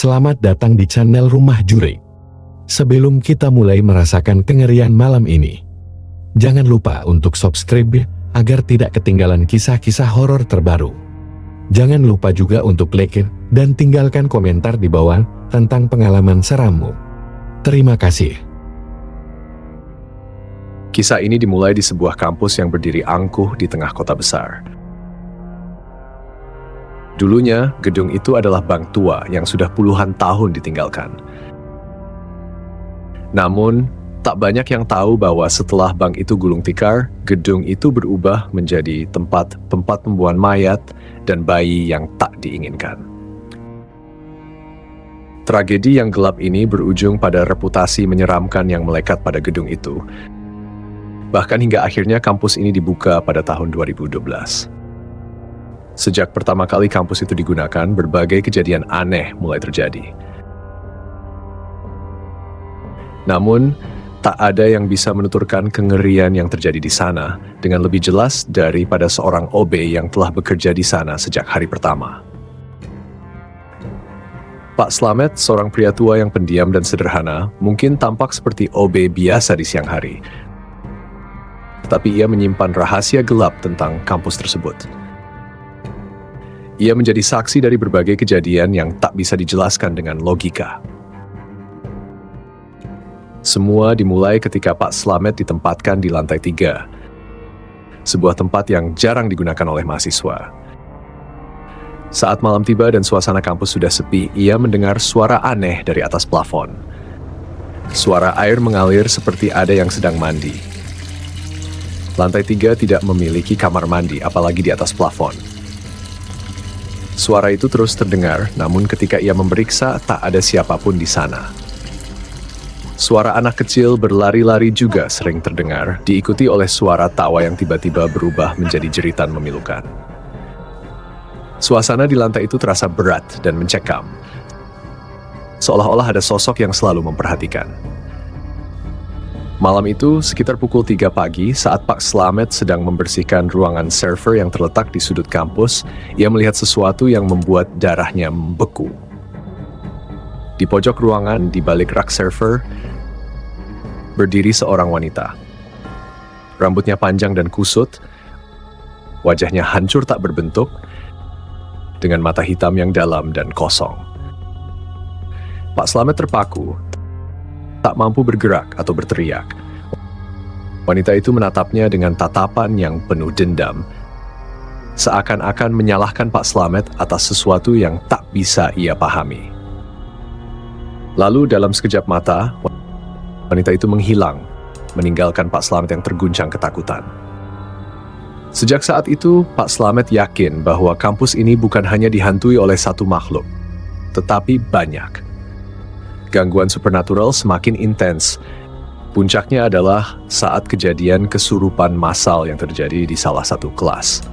Selamat datang di channel Rumah Jurik. Sebelum kita mulai merasakan kengerian malam ini, jangan lupa untuk subscribe agar tidak ketinggalan kisah-kisah horor terbaru. Jangan lupa juga untuk like dan tinggalkan komentar di bawah tentang pengalaman serammu. Terima kasih. Kisah ini dimulai di sebuah kampus yang berdiri angkuh di tengah kota besar. Dulunya, gedung itu adalah bank tua yang sudah puluhan tahun ditinggalkan. Namun, tak banyak yang tahu bahwa setelah bank itu gulung tikar, gedung itu berubah menjadi tempat pembuangan mayat dan bayi yang tak diinginkan. Tragedi yang gelap ini berujung pada reputasi menyeramkan yang melekat pada gedung itu. Bahkan hingga akhirnya kampus ini dibuka pada tahun 2012. Sejak pertama kali kampus itu digunakan, berbagai kejadian aneh mulai terjadi. Namun, tak ada yang bisa menuturkan kengerian yang terjadi di sana dengan lebih jelas daripada seorang OB yang telah bekerja di sana sejak hari pertama. Pak Slamet, seorang pria tua yang pendiam dan sederhana, mungkin tampak seperti OB biasa di siang hari. Tetapi ia menyimpan rahasia gelap tentang kampus tersebut. Ia menjadi saksi dari berbagai kejadian yang tak bisa dijelaskan dengan logika. Semua dimulai ketika Pak Slamet ditempatkan di lantai 3, sebuah tempat yang jarang digunakan oleh mahasiswa. Saat malam tiba dan suasana kampus sudah sepi, ia mendengar suara aneh dari atas plafon. Suara air mengalir seperti ada yang sedang mandi. Lantai 3 tidak memiliki kamar mandi, apalagi di atas plafon. Suara itu terus terdengar, namun ketika ia memeriksa, tak ada siapapun di sana. Suara anak kecil berlari-lari juga sering terdengar, diikuti oleh suara tawa yang tiba-tiba berubah menjadi jeritan memilukan. Suasana di lantai itu terasa berat dan mencekam, seolah-olah ada sosok yang selalu memperhatikan. Malam itu, sekitar pukul 3 pagi, saat Pak Slamet sedang membersihkan ruangan server yang terletak di sudut kampus, ia melihat sesuatu yang membuat darahnya membeku. Di pojok ruangan, di balik rak server, berdiri seorang wanita. Rambutnya panjang dan kusut, wajahnya hancur tak berbentuk, dengan mata hitam yang dalam dan kosong. Pak Slamet terpaku, tak mampu bergerak atau berteriak. Wanita itu menatapnya dengan tatapan yang penuh dendam, seakan-akan menyalahkan Pak Slamet atas sesuatu yang tak bisa ia pahami. Lalu dalam sekejap mata, wanita itu menghilang, meninggalkan Pak Slamet yang terguncang ketakutan. Sejak saat itu, Pak Slamet yakin bahwa kampus ini bukan hanya dihantui oleh satu makhluk, tetapi banyak. Gangguan supernatural semakin intens. Puncaknya adalah saat kejadian kesurupan massal yang terjadi di salah satu kelas.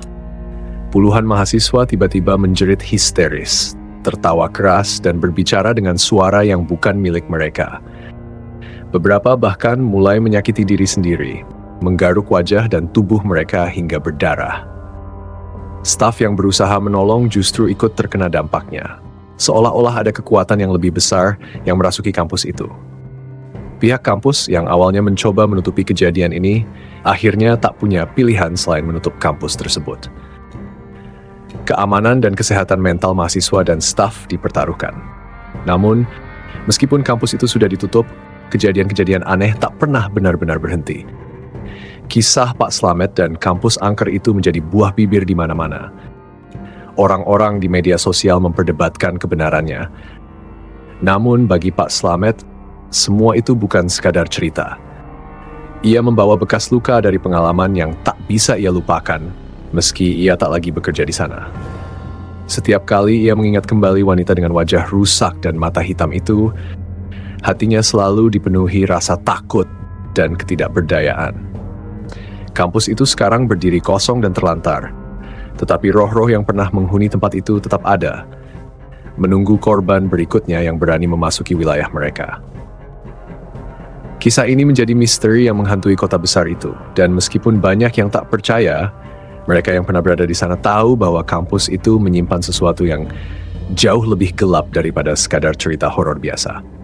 Puluhan mahasiswa tiba-tiba menjerit histeris, tertawa keras dan berbicara dengan suara yang bukan milik mereka. Beberapa bahkan mulai menyakiti diri sendiri, menggaruk wajah dan tubuh mereka hingga berdarah. Staf yang berusaha menolong justru ikut terkena dampaknya. Seolah-olah ada kekuatan yang lebih besar yang merasuki kampus itu. Pihak kampus yang awalnya mencoba menutupi kejadian ini, akhirnya tak punya pilihan selain menutup kampus tersebut. Keamanan dan kesehatan mental mahasiswa dan staf dipertaruhkan. Namun, meskipun kampus itu sudah ditutup, kejadian-kejadian aneh tak pernah benar-benar berhenti. Kisah Pak Slamet dan kampus angker itu menjadi buah bibir di mana-mana. Orang-orang di media sosial memperdebatkan kebenarannya. Namun bagi Pak Slamet, semua itu bukan sekadar cerita. Ia membawa bekas luka dari pengalaman yang tak bisa ia lupakan, meski ia tak lagi bekerja di sana. Setiap kali ia mengingat kembali wanita dengan wajah rusak dan mata hitam itu, hatinya selalu dipenuhi rasa takut dan ketidakberdayaan. Kampus itu sekarang berdiri kosong dan terlantar. Tetapi roh-roh yang pernah menghuni tempat itu tetap ada, menunggu korban berikutnya yang berani memasuki wilayah mereka. Kisah ini menjadi misteri yang menghantui kota besar itu, dan meskipun banyak yang tak percaya, mereka yang pernah berada di sana tahu bahwa kampus itu menyimpan sesuatu yang jauh lebih gelap daripada sekadar cerita horor biasa.